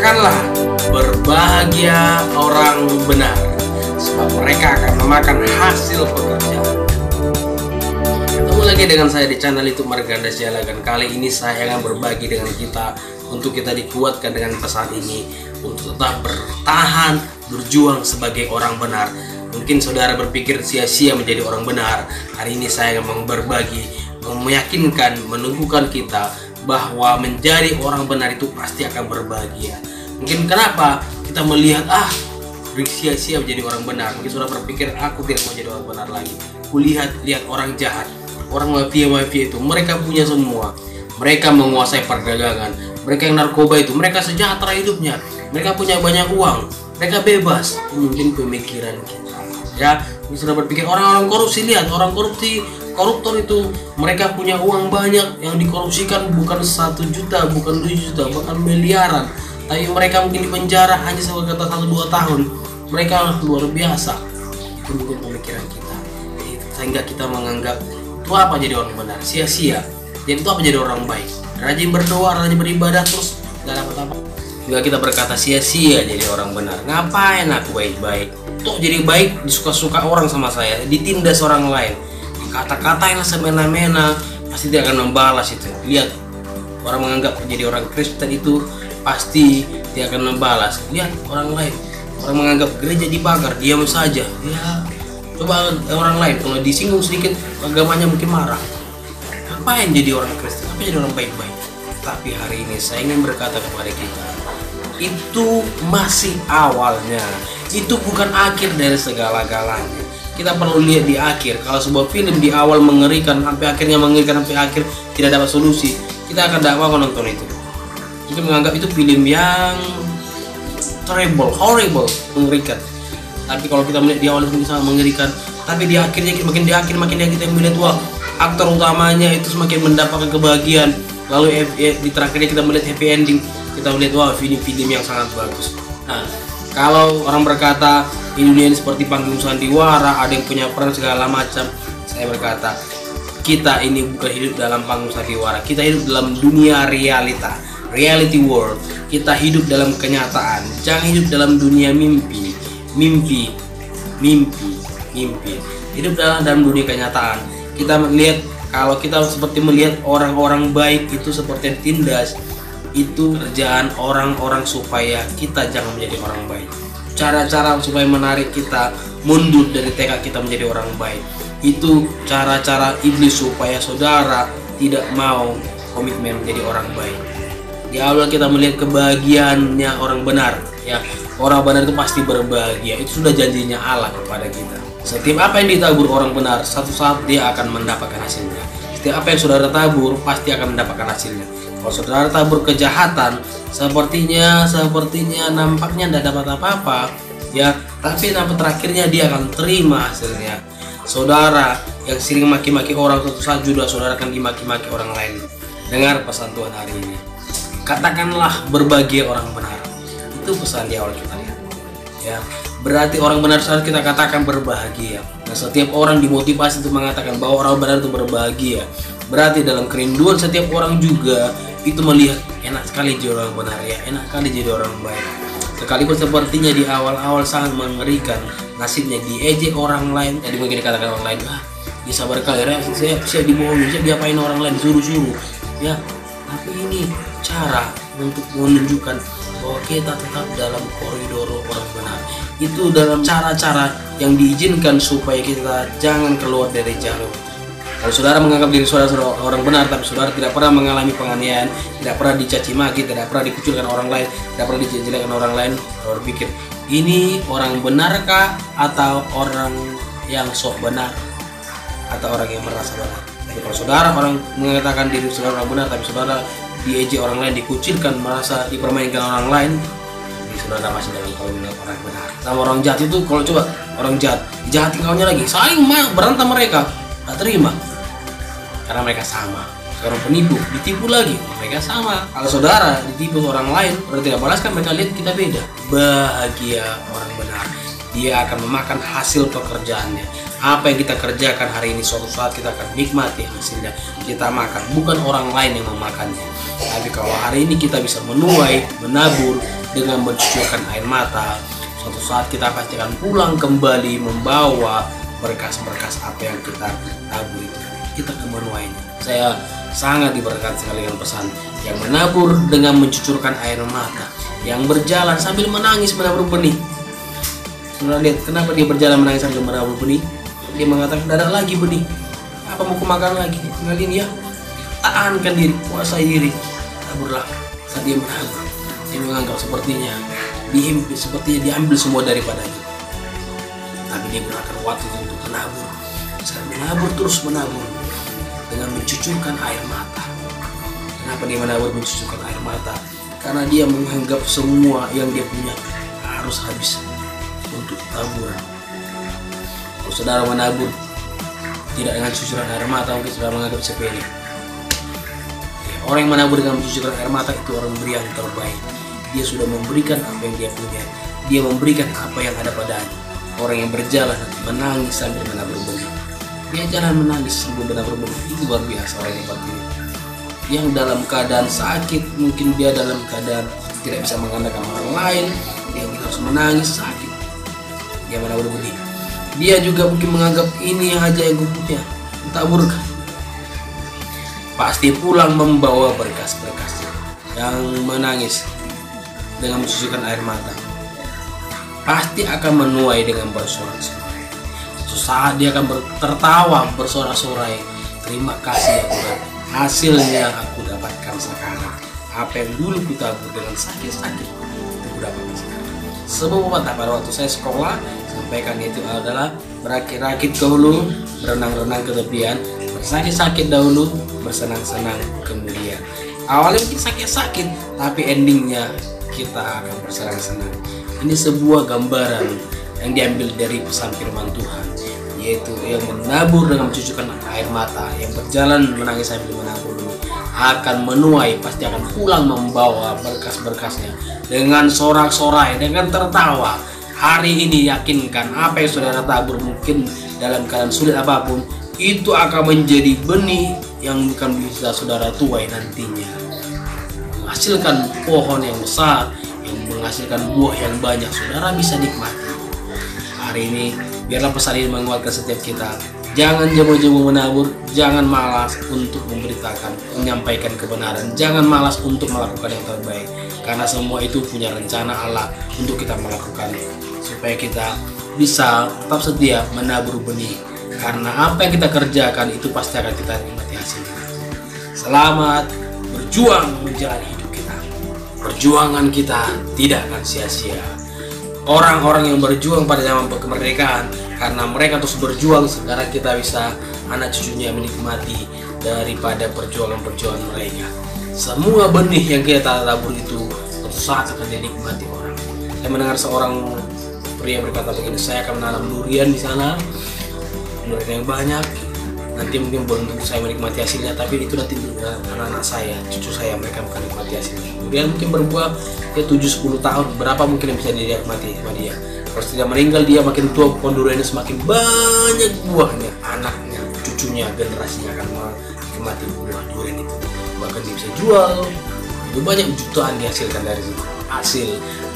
Katakanlah, berbahagia orang benar, sebab mereka akan memakan hasil pekerjaan. Ketemu lagi dengan saya di channel YouTube Marganda Sialagan. Kali ini saya akan berbagi dengan kita untuk kita dikuatkan dengan pesan ini untuk tetap bertahan, berjuang sebagai orang benar. Mungkin saudara berpikir sia-sia menjadi orang benar. Hari ini saya akan berbagi, meyakinkan, menumbuhkan kita bahwa menjadi orang benar itu pasti akan berbahagia. Mungkin kenapa kita melihat sia-sia menjadi orang benar. Mungkin saudara berpikir aku tidak mau jadi orang benar lagi. Lihat orang jahat, orang mafia itu, mereka punya semua. Mereka menguasai perdagangan, mereka yang narkoba itu, mereka sejahtera hidupnya, mereka punya banyak uang, mereka bebas. Mungkin pemikiran kita, ya, sudah berpikir orang-orang korupsi. Lihat orang koruptor itu, mereka punya uang banyak yang dikorupsikan, bukan 1 juta, bukan 2 juta, bahkan miliaran. Tapi mereka mungkin di penjara hanya sekitar 1-2 tahun. Mereka luar biasa. Itu mungkin pemikiran kita, sehingga kita menganggap itu apa jadi orang benar, sia-sia. Jadi itu apa jadi orang baik, rajin berdoa, rajin beribadah, terus gak dapat apa. Juga kita berkata sia-sia jadi orang benar. Ngapain aku baik-baik? Tuh jadi baik disuka-suka orang sama saya, ditindas orang lain, kata-katain semena-mena, pasti dia akan membalas itu. Lihat, orang menganggap jadi orang Kristen itu pasti dia akan membalas. Lihat orang lain, orang menganggap gereja dibakar, diam saja. Ya, coba orang lain kalau disinggung sedikit agamanya mungkin marah. Ngapain jadi orang Kristen? Apa jadi orang baik-baik? Tapi hari ini saya ingin berkata kepada kita, itu masih awalnya, itu bukan akhir dari segala-galanya. Kita perlu lihat di akhir. Kalau sebuah film di awal mengerikan, sampai akhirnya mengerikan, sampai akhir tidak dapat solusi, kita akan tidak mau menonton itu. Kita menganggap itu film yang terrible, horrible, mengerikan. Tapi kalau kita melihat di awal itu sangat mengerikan, tapi di akhirnya makin di akhir kita melihat wah, aktor utamanya itu semakin mendapatkan kebahagiaan. Lalu di terakhirnya kita melihat happy ending, kita melihat wah, ini film yang sangat bagus. Nah, kalau orang berkata di dunia ini seperti panggung sandiwara, ada yang punya peran segala macam, saya berkata kita ini bukan hidup dalam panggung sandiwara, kita hidup dalam dunia realita, reality world. Kita hidup dalam kenyataan, jangan hidup dalam dunia mimpi. Hidup dalam dunia kenyataan. Kita melihat, kalau kita seperti melihat orang-orang baik itu seperti tindas, itu kerjaan orang-orang supaya kita jangan menjadi orang baik. Cara-cara supaya menarik kita mundur dari tekad kita menjadi orang baik, itu cara-cara iblis supaya saudara tidak mau komitmen menjadi orang baik. Di awal kita melihat kebahagiaannya orang benar, ya, orang benar itu pasti berbahagia. Itu sudah janjinya Allah kepada kita. Setiap apa yang ditabur orang benar, satu saat dia akan mendapatkan hasilnya. Setiap apa yang saudara tabur pasti akan mendapatkan hasilnya. Kalau saudara tabur kejahatan, sepertinya nampaknya tidak dapat apa-apa, ya, tapi nampak terakhirnya dia akan terima hasilnya. Saudara yang sering maki-maki orang, suatu saat juga saudara akan dimaki-maki orang lain. Dengar pesan Tuhan hari ini. Katakanlah berbahagia orang benar. Itu pesan di awal kita lihat. Ya, berarti orang benar saat kita katakan berbahagia. Nah, setiap orang dimotivasi untuk mengatakan bahwa orang benar itu berbahagia. Berarti dalam kerinduan setiap orang juga itu melihat enak sekali jadi orang benar, ya, enak sekali jadi orang baik. Sekalipun sepertinya di awal-awal sangat mengerikan, nasibnya diejek orang lain, jadi mungkin dikatakan orang lain, dia sabar kali, saya dibohongi, saya diapain orang lain, suruh-suruh, ya. Tapi ini cara untuk menunjukkan bahwa kita tetap dalam koridor orang benar. Itu dalam cara-cara yang diizinkan supaya kita jangan keluar dari jalur. Kalau saudara menganggap diri saudara orang benar, tapi saudara tidak pernah mengalami penganiayaan, tidak pernah dicaci maki, tidak pernah dikucilkan orang lain, tidak pernah dijelekan orang lain, saudara berpikir, ini orang benarkah atau orang yang sok benar, atau orang yang merasa benar? Tapi kalau saudara orang mengatakan diri saudara orang benar, tapi saudara diejek orang lain, dikucilkan, merasa dipermainkan orang lain, jadi saudara masih dalam koridor orang benar. Sama orang jahat itu, kalau coba orang jahat dijahati kawannya lagi, saling berantem mereka, tak terima. Karena mereka sama. Orang penipu ditipu lagi, mereka sama. Kalau saudara ditipu orang lain, orang tidak balaskan, mereka lihat kita beda. Bahagia orang benar, dia akan memakan hasil pekerjaannya. Apa yang kita kerjakan hari ini, suatu saat kita akan nikmati hasilnya. Kita makan, bukan orang lain yang memakannya. Tapi kalau hari ini kita bisa menuai, menabur, dengan mencucurkan air mata, suatu saat kita pasti akan pulang kembali membawa berkas-berkas apa yang kita tabur itu. Kita akan menuainya. Saya sangat diberkati sekali dengan pesan yang menabur dengan mencucurkan air mata, yang berjalan sambil menangis menabur benih. Saudara lihat kenapa dia berjalan menangis sambil menabur benih? Dia mengatakan, tidak ada lagi benih. Apa mau kumakan lagi? Tinggalin ya. Tahankan diri, kuasai diri. Taburlah. Saat dia menabur, dia menganggap sepertinya diambil semua daripadanya. Tapi dia gunakan waktu untuk menabur. Saat menabur, terus menabur dengan mencucurkan air mata. Kenapa dia menabur mencucurkan air mata? Karena dia menganggap semua yang dia punya harus habis untuk taburan. Kalau saudara menabur tidak dengan cucuran air mata, mungkin saudara menganggap sepele. Orang yang menabur dengan mencucurkan air mata itu orang beri yang terbaik. Dia sudah memberikan apa yang dia punya. Dia memberikan apa yang ada padanya. Orang yang berjalan menangis sambil menabur benih. Dia jalan menangis sambil menabur benih. Itu luar biasa orang yang seperti ini. Yang dalam keadaan sakit, mungkin dia dalam keadaan tidak bisa mengandalkan orang lain, dia harus menangis sakit. Dia menabur benih. Dia juga mungkin menganggap ini aja yang gue punya, taburkan. Pasti pulang membawa berkas-berkasnya, yang menangis dengan mencucurkan air mata. Pasti akan menuai dengan bersorak-sorai. Suatu saat dia akan tertawa bersorak-sorai. Terima kasih ya Tuhan, hasilnya yang aku dapatkan sekarang. Apa yang dulu ku tabur dengan sakit-sakit, aku dapatkan sekarang. Sebab pada waktu saya sekolah, sampaikan itu adalah berakit-rakit dahulu, berenang-renang ke tepian, bersakit-sakit dahulu, bersenang-senang kemudian. Awalnya mungkin sakit-sakit, tapi endingnya kita akan bersenang-senang. Ini sebuah gambaran yang diambil dari pesan firman Tuhan, yaitu yang menabur dengan mencucurkan air mata, yang berjalan menangis sambil menabur benih, akan menuai, pasti akan pulang membawa berkas-berkasnya dengan sorak-sorai, dengan tertawa. Hari ini yakinkan apa yang saudara tabur, mungkin dalam keadaan sulit apapun, itu akan menjadi benih yang bukan bisa saudara tuai nantinya, menghasilkan pohon yang besar, yang menghasilkan buah yang banyak saudara bisa nikmati. Hari ini biarlah pesan ini menguatkan setiap kita. Jangan jemu-jemu menabur, jangan malas untuk memberitakan, menyampaikan kebenaran, jangan malas untuk melakukan yang terbaik, karena semua itu punya rencana Allah untuk kita melakukan, supaya kita bisa tetap setia menabur benih, karena apa yang kita kerjakan itu pasti akan kita nikmati hasilnya. Selamat berjuang menjalani hidup kita. Perjuangan kita tidak akan sia-sia. Orang-orang yang berjuang pada zaman kemerdekaan, karena mereka terus berjuang, sekarang kita bisa anak cucunya menikmati daripada perjuangan-perjuangan mereka. Semua benih yang kita tabur itu suatu saat akan dinikmati orang. Saya mendengar seorang pria berkata begini, saya akan menanam durian di sana, durian yang banyak. Nanti mungkin belum tentu saya menikmati hasilnya, tapi itu nanti anak-anak saya, cucu saya, mereka akan menikmati hasilnya. Durian mungkin berbuah ya 7-10 tahun, berapa mungkin yang bisa dinikmati sama dia. Kalau sudah meninggal dia makin tua, pohon duriannya semakin banyak buahnya, anaknya, cucunya, generasinya akan menikmati buah durian itu. Bahkan dia bisa jual, lebih banyak jutaan dihasilkan dari situ. Hasil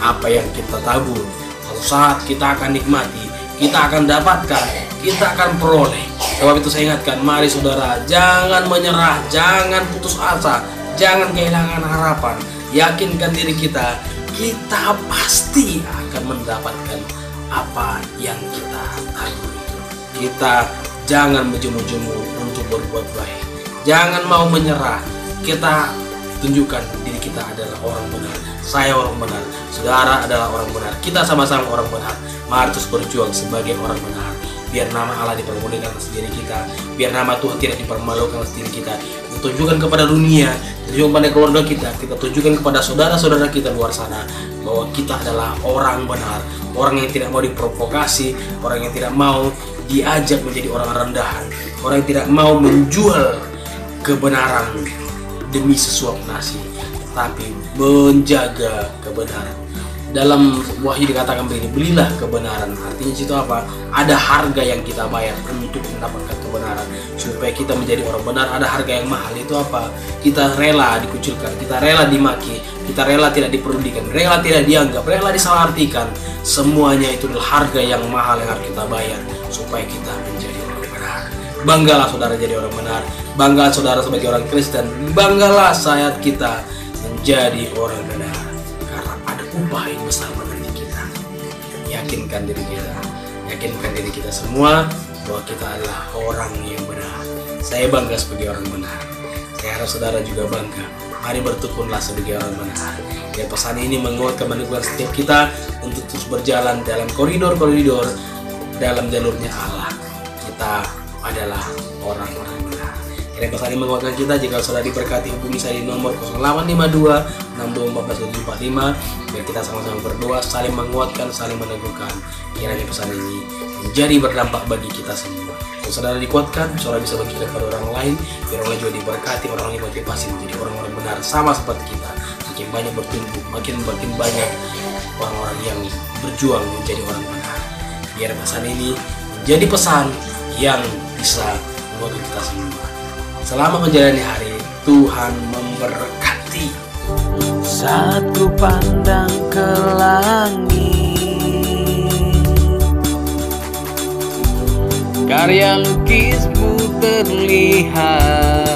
apa yang kita tabur, suatu saat kita akan nikmati, kita akan dapatkan, kita akan peroleh. Sebab itu saya ingatkan, mari saudara, jangan menyerah, jangan putus asa, jangan kehilangan harapan. Yakinkan diri kita, kita pasti akan mendapatkan apa yang kita tabur itu. Kita jangan menjemu-jemu untuk berbuat baik, jangan mau menyerah. Kita tunjukkan diri kita adalah orang benar. Saya orang benar, saudara adalah orang benar, kita sama-sama orang benar. Mari terus berjuang sebagai orang benar, biar nama Allah dipermuliakan atas diri kita, biar nama Tuhan tidak dipermalukan atas diri kita. Kita tunjukkan kepada dunia, tunjukkan pada keluarga kita tunjukkan kepada saudara-saudara kita luar sana bahwa kita adalah orang benar, orang yang tidak mau diprovokasi, orang yang tidak mau diajak menjadi orang rendahan, orang yang tidak mau menjual kebenaran demi sesuap nasi, tapi menjaga kebenaran dalam Wahyu dikatakan begini, belilah kebenaran. Artinya situ apa? Ada harga yang kita bayar untuk mendapatkan kebenaran. Supaya kita menjadi orang benar, ada harga yang mahal. Itu apa? Kita rela dikucilkan, kita rela dimaki, kita rela tidak dipedulikan, rela tidak dianggap, rela disalahartikan. Semuanya itu adalah harga yang mahal yang harus kita bayar supaya kita menjadi orang benar. Banggalah saudara jadi orang benar. Banggalah saudara sebagai orang Kristen. Banggalah saat kita menjadi orang benar. Upah yang besar menanti kita. Yakinkan diri kita semua bahwa kita adalah orang yang benar. Saya bangga sebagai orang benar. Saya harap saudara juga bangga. Mari bertekunlah sebagai orang benar. Dan pesan ini menguatkan setiap kita untuk terus berjalan dalam koridor-koridor dalam jalurnya Allah. Kita adalah orang-orang benar. Kiranya pesan ini menguatkan kita. Jika saudara diberkati, hubungi saya di nomor 0852 6214 biar kita sama-sama berdoa, saling menguatkan, saling meneguhkan. Kiranya pesan ini menjadi berdampak bagi kita semua. Kalau saudara dikuatkan, saudara bisa bagikan kepada orang lain, biar orang juga diberkati, orang lain dimotivasi menjadi orang-orang benar sama seperti kita. Makin banyak bertumbuh, makin banyak orang-orang yang berjuang menjadi orang benar. Biar pesan ini menjadi pesan yang bisa menguatkan kita semua. Selama menjalani hari, Tuhan memberkati. Saat ku pandang ke langit, karya lukismu terlihat.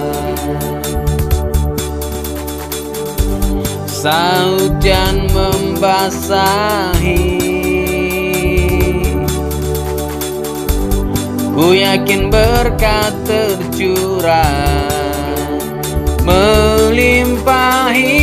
Saat hujan membasahi, ku yakin berkat tercurah melimpahi.